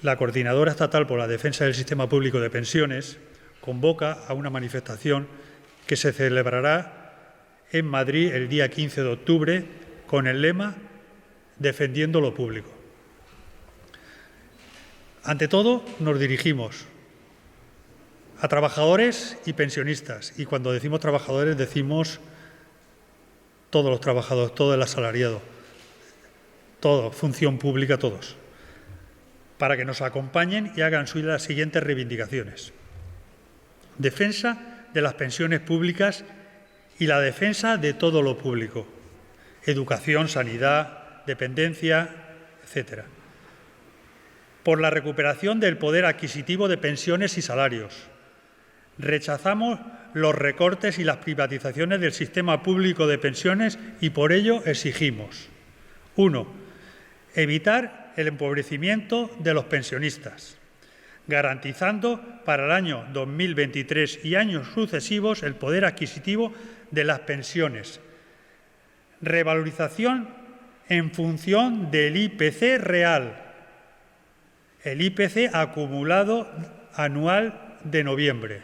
la Coordinadora Estatal por la Defensa del Sistema Público de Pensiones convoca a una manifestación que se celebrará en Madrid el día 15 de octubre con el lema Defendiendo lo público. Ante todo, nos dirigimos a trabajadores y pensionistas, y cuando decimos trabajadores decimos todos los trabajadores, todo el asalariado, todo, función pública, todos, para que nos acompañen y hagan suyas las siguientes reivindicaciones. Defensa de las pensiones públicas y la defensa de todo lo público, educación, sanidad, dependencia, etcétera. Por la recuperación del poder adquisitivo de pensiones y salarios. Rechazamos los recortes y las privatizaciones del sistema público de pensiones y por ello exigimos: 1. Evitar el empobrecimiento de los pensionistas, garantizando para el año 2023 y años sucesivos el poder adquisitivo de las pensiones. Revalorización en función del IPC real, el IPC acumulado anual de noviembre,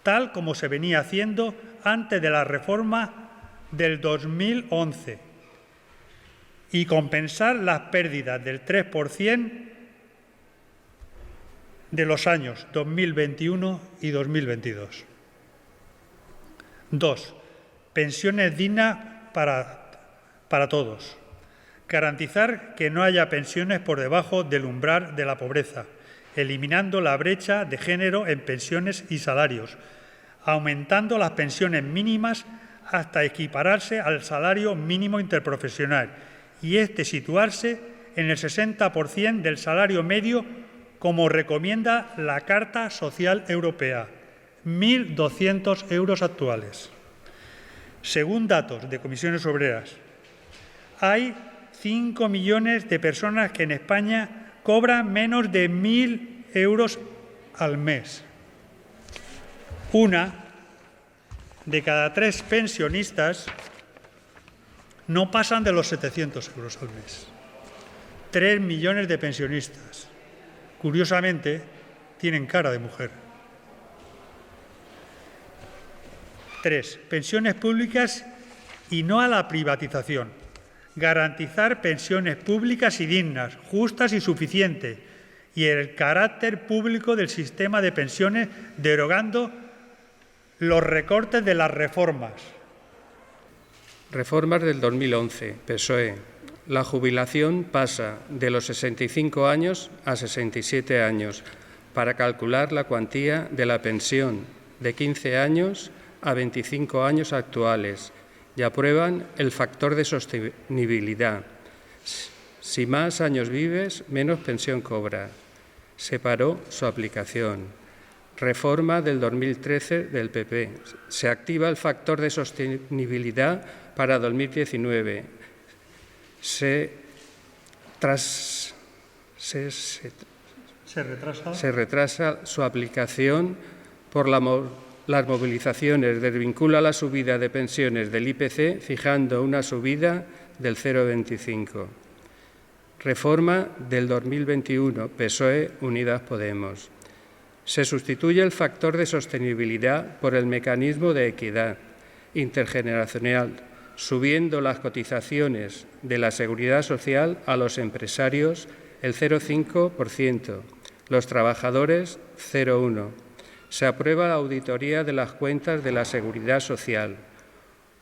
tal como se venía haciendo antes de la reforma del 2011, y compensar las pérdidas del 3% de los años 2021 y 2022. 2. Pensiones dignas para todos. Garantizar que no haya pensiones por debajo del umbral de la pobreza, eliminando la brecha de género en pensiones y salarios, aumentando las pensiones mínimas hasta equipararse al salario mínimo interprofesional y situarse en el 60% del salario medio, como recomienda la Carta Social Europea, 1.200 euros actuales. Según datos de Comisiones Obreras, hay 5 millones de personas que en España cobran menos de 1.000 euros al mes. Una de cada 3 pensionistas no pasan de los 700 euros al mes. 3 millones de pensionistas. Curiosamente, tienen cara de mujer. 3. Pensiones públicas y no a la privatización. Garantizar pensiones públicas y dignas, justas y suficientes, y el carácter público del sistema de pensiones, derogando los recortes de las reformas. Reformas del 2011, PSOE. La jubilación pasa de los 65 años a 67 años para calcular la cuantía de la pensión de 15 años a 25 años actuales y aprueban el factor de sostenibilidad. Si más años vives, menos pensión cobras. Se paró su aplicación. Reforma del 2013 del PP. Se activa el factor de sostenibilidad para 2019. Se retrasa su aplicación por las movilizaciones. Desvincula la subida de pensiones del IPC, fijando una subida del 0,25. Reforma del 2021, PSOE, Unidas Podemos. Se sustituye el factor de sostenibilidad por el mecanismo de equidad intergeneracional, subiendo las cotizaciones de la Seguridad Social a los empresarios el 0,5%, los trabajadores 0,1%. Se aprueba la auditoría de las cuentas de la Seguridad Social.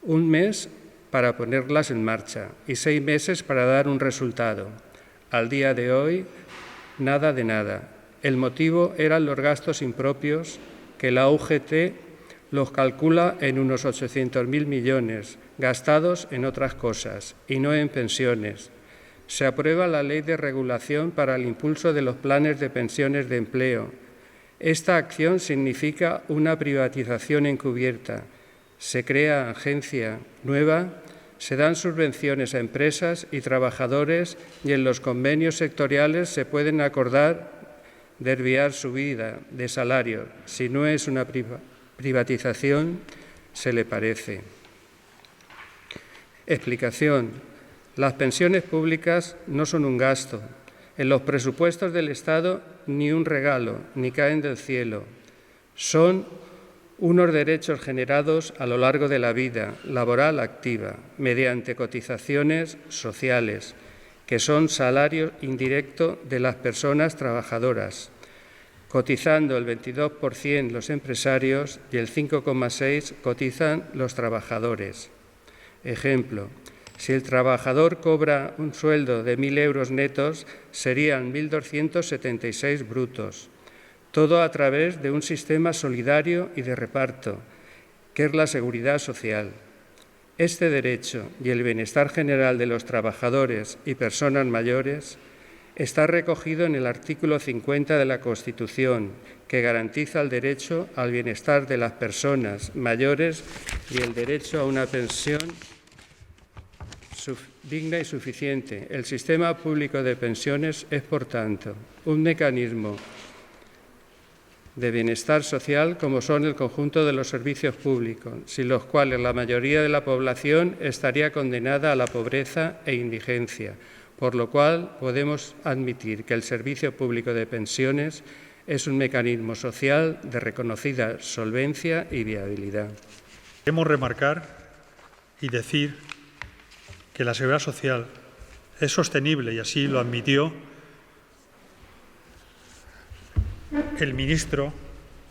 1 mes para ponerlas en marcha y 6 meses para dar un resultado. Al día de hoy, nada de nada. El motivo eran los gastos impropios, que la UGT los calcula en unos 800.000 millones, gastados en otras cosas y no en pensiones. Se aprueba la Ley de Regulación para el impulso de los planes de pensiones de empleo. Esta acción significa una privatización encubierta. Se crea agencia nueva, se dan subvenciones a empresas y trabajadores y en los convenios sectoriales se pueden acordar desviar subida de salario. Si no es una privatización, se le parece. Explicación. Las pensiones públicas no son un gasto, En los presupuestos del Estado ni un regalo, ni caen del cielo. Son unos derechos generados a lo largo de la vida laboral activa, mediante cotizaciones sociales, que son salario indirecto de las personas trabajadoras, cotizando el 22% los empresarios y el 5,6% cotizan los trabajadores. Ejemplo, si el trabajador cobra un sueldo de 1.000 euros netos, serían 1.276 brutos. Todo a través de un sistema solidario y de reparto, que es la seguridad social. Este derecho y el bienestar general de los trabajadores y personas mayores está recogido en el artículo 50 de la Constitución, que garantiza el derecho al bienestar de las personas mayores y el derecho a una pensión digna y suficiente. El sistema público de pensiones es, por tanto, un mecanismo de bienestar social como son el conjunto de los servicios públicos, sin los cuales la mayoría de la población estaría condenada a la pobreza e indigencia, por lo cual podemos admitir que el servicio público de pensiones es un mecanismo social de reconocida solvencia y viabilidad. Queremos remarcar y decir que la seguridad social es sostenible y así lo admitió el ministro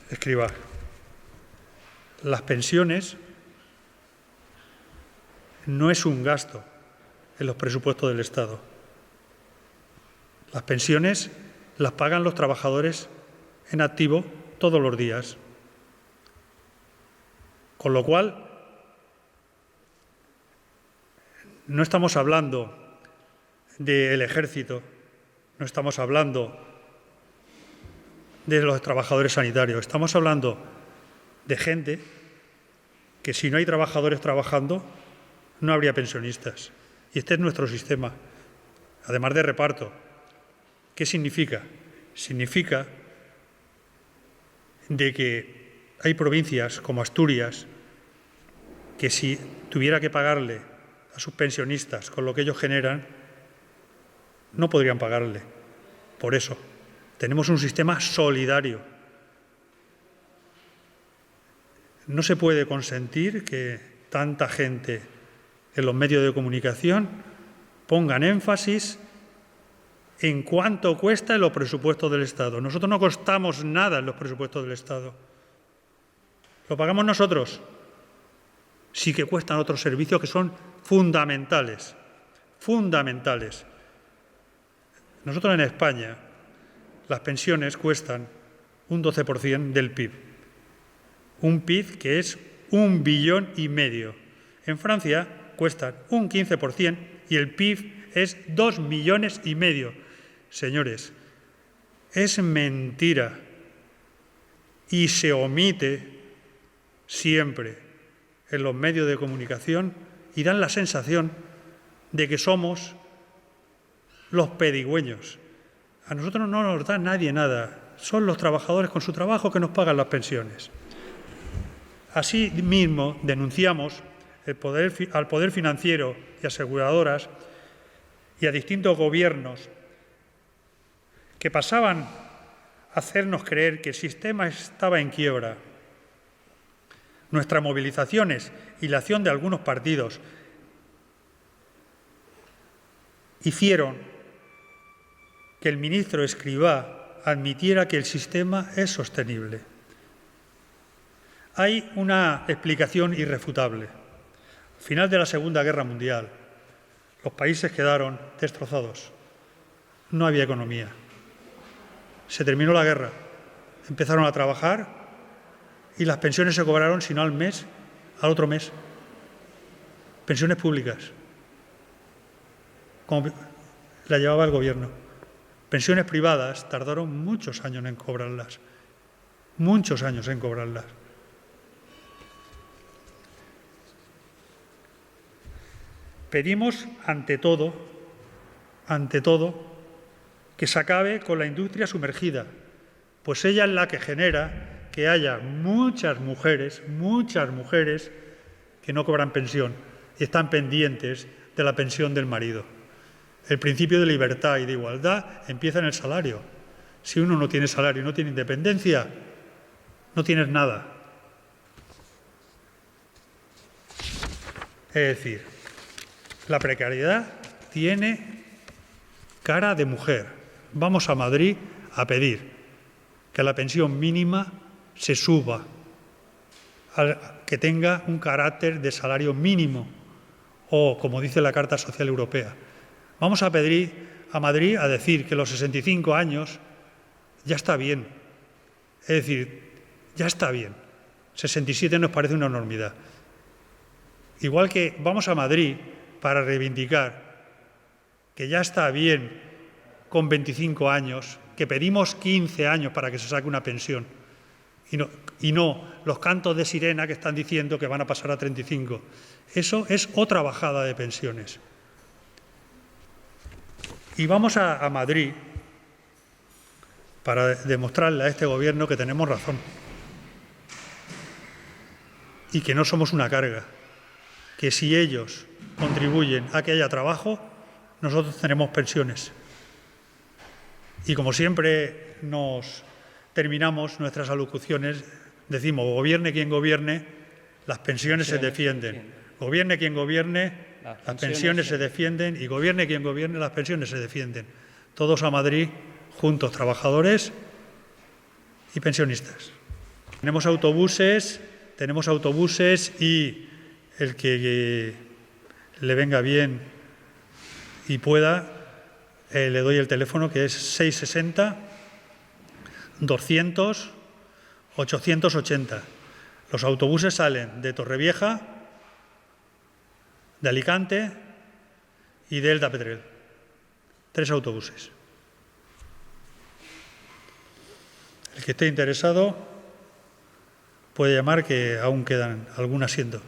Escrivá. Las pensiones no es un gasto en los presupuestos del Estado. Las pensiones las pagan los trabajadores en activo todos los días. Con lo cual, no estamos hablando del ejército, no estamos hablando de los trabajadores sanitarios, estamos hablando de gente que si no hay trabajadores trabajando, no habría pensionistas. Y este es nuestro sistema, además de reparto. ¿Qué significa? Significa de que hay provincias como Asturias que si tuviera que pagarle a sus pensionistas con lo que ellos generan, no podrían pagarle. Por eso, tenemos un sistema solidario. No se puede consentir que tanta gente en los medios de comunicación pongan énfasis en cuánto cuesta en los presupuestos del Estado. Nosotros no costamos nada en los presupuestos del Estado. Lo pagamos nosotros. Sí que cuestan otros servicios que son fundamentales. Fundamentales. Nosotros en España las pensiones cuestan un 12% del PIB. Un PIB que es 1,5 billones. En Francia cuestan un 15% y el PIB es 2,5 millones. Señores, es mentira y se omite siempre en los medios de comunicación y dan la sensación de que somos los pedigüeños. A nosotros no nos da nadie nada. Son los trabajadores con su trabajo que nos pagan las pensiones. Asimismo, denunciamos al Poder Financiero y aseguradoras y a distintos gobiernos que pasaban a hacernos creer que el sistema estaba en quiebra. Nuestras movilizaciones y la acción de algunos partidos hicieron que el ministro Escrivá admitiera que el sistema es sostenible. Hay una explicación irrefutable. Al final de la Segunda Guerra Mundial, los países quedaron destrozados. No había economía. Se terminó la guerra. Empezaron a trabajar y las pensiones se cobraron, si no al mes, al otro mes. Pensiones públicas, como la llevaba el Gobierno. Pensiones privadas tardaron muchos años en cobrarlas. Muchos años en cobrarlas. Pedimos, ante todo, que se acabe con la industria sumergida, pues ella es la que genera que haya muchas mujeres que no cobran pensión y están pendientes de la pensión del marido. El principio de libertad y de igualdad empieza en el salario. Si uno no tiene salario y no tiene independencia, no tienes nada. Es decir, la precariedad tiene cara de mujer. Vamos a Madrid a pedir que la pensión mínima se suba, que tenga un carácter de salario mínimo o, como dice la Carta Social Europea. Vamos a pedir a Madrid a decir que los 65 años ya está bien. Es decir, ya está bien. 67 nos parece una enormidad. Igual que vamos a Madrid para reivindicar que ya está bien con 25 años, que pedimos 15 años para que se saque una pensión y no los cantos de sirena que están diciendo que van a pasar a 35. Eso es otra bajada de pensiones. Y vamos a Madrid para demostrarle a este Gobierno que tenemos razón y que no somos una carga, que si ellos contribuyen a que haya trabajo, nosotros tenemos pensiones. Y como siempre nos terminamos nuestras alocuciones, decimos, gobierne quien gobierne, las pensiones se defienden. Gobierne quien gobierne, las pensiones se defienden, y gobierne quien gobierne, las pensiones se defienden. Todos a Madrid, juntos, trabajadores y pensionistas. Tenemos autobuses y el que le venga bien y pueda, le doy el teléfono, que es 660 200 880. Los autobuses salen de Torrevieja, de Alicante y de Elda Pedrell. 3 autobuses. El que esté interesado puede llamar, que aún quedan algún asiento.